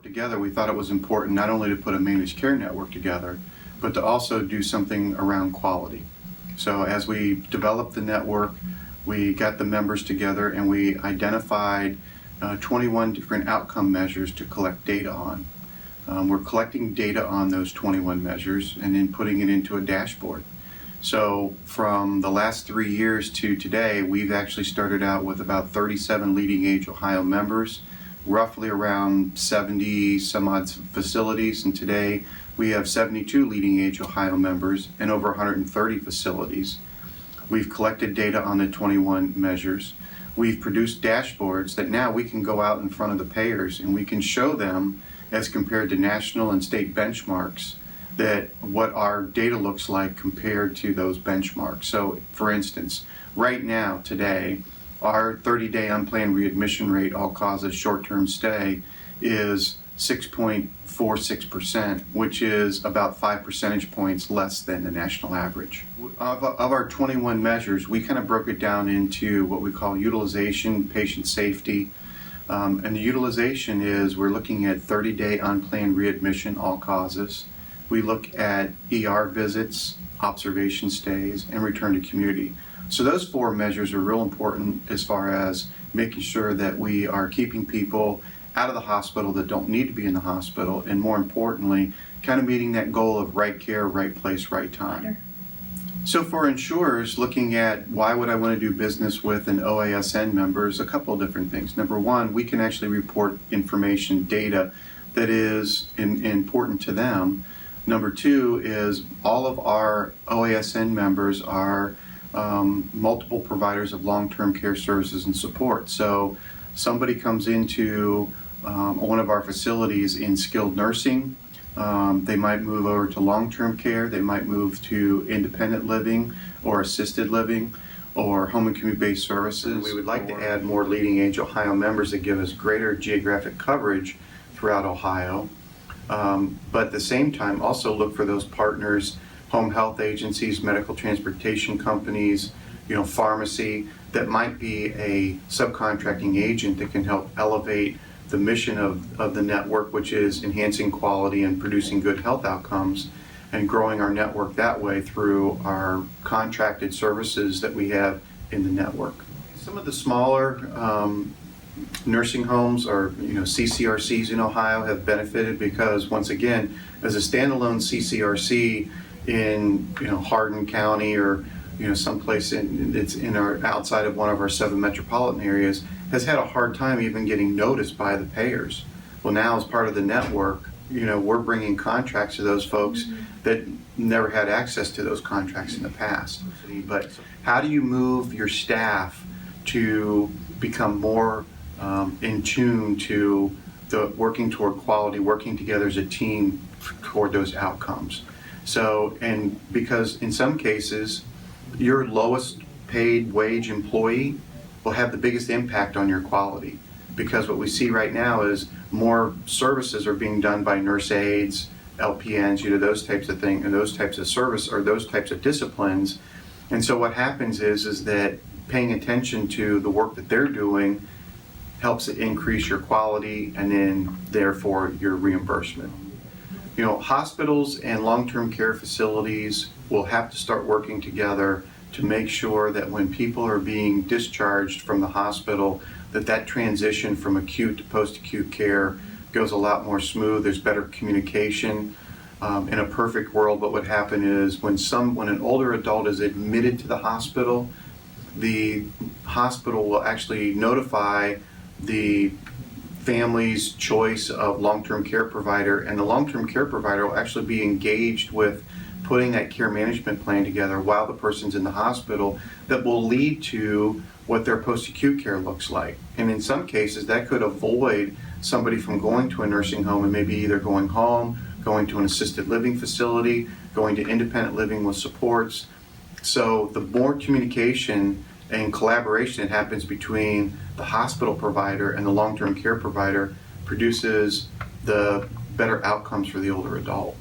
Together, we thought it was important not only to put a managed care network together, but to also do something around quality. So as we developed the network, we got the members together and we identified 21 different outcome measures to collect data on. We're collecting data on those 21 measures and then putting it into a dashboard. So from the last 3 years to today, we've actually started out with about 37 leading age Ohio members, roughly around 70 some odd facilities, and today we have 72 leading age Ohio members and over 130 facilities. We've collected data on the 21 measures. We've produced dashboards that now we can go out in front of the payers and we can show them, as compared to national and state benchmarks, that what our data looks like compared to those benchmarks. So for instance, right now, today, our 30-day unplanned readmission rate, all causes short-term stay, is 6.46%, which is about 5 percentage points less than the national average. Of our 21 measures, we kind of broke it down into what we call utilization, patient safety, and the utilization is we're looking at 30-day unplanned readmission, all causes. We look at ER visits, observation stays, and return to community. So those 4 measures are real important as far as making sure that we are keeping people out of the hospital that don't need to be in the hospital, and more importantly, kind of meeting that goal of right care, right place, right time. So for insurers looking at why would I want to do business with an OASN member, is a couple of different things. Number one, we can actually report information, data that is important to them. Number two is all of our OASN members are multiple providers of long-term care services and support. So somebody comes into one of our facilities in skilled nursing, they might move over to long-term care, they might move to independent living or assisted living or home and community-based services. We would like to add more leading age Ohio members that give us greater geographic coverage throughout Ohio. But at the same time, also look for those partners, home health agencies, medical transportation companies, pharmacy, that might be a subcontracting agent that can help elevate the mission of the network, which is enhancing quality and producing good health outcomes, and growing our network that way through our contracted services that we have in the network. Some of the smaller nursing homes or CCRCs in Ohio have benefited because, once again, as a standalone CCRC in Hardin County or someplace that's outside of one of our 7 metropolitan areas, has had a hard time even getting noticed by the payers. Well, now as part of the network, we're bringing contracts to those folks that never had access to those contracts in the past. But how do you move your staff to become more in tune to the working toward quality, working together as a team toward those outcomes? So, and because in some cases, your lowest paid wage employee will have the biggest impact on your quality, because what we see right now is more services are being done by nurse aides, LPNs, those types of things, and those types of service or those types of disciplines. And so what happens is that paying attention to the work that they're doing helps it increase your quality and then therefore your reimbursement. Hospitals and long-term care facilities will have to start working together to make sure that when people are being discharged from the hospital, that transition from acute to post-acute care goes a lot more smooth. There's better communication. In a perfect world, what would happen is when an older adult is admitted to the hospital will actually notify the family's choice of long-term care provider, and the long-term care provider will actually be engaged with putting that care management plan together while the person's in the hospital, that will lead to what their post-acute care looks like. And in some cases, that could avoid somebody from going to a nursing home and maybe either going home, going to an assisted living facility, going to independent living with supports. So the more communication and collaboration that happens between the hospital provider and the long-term care provider produces the better outcomes for the older adult.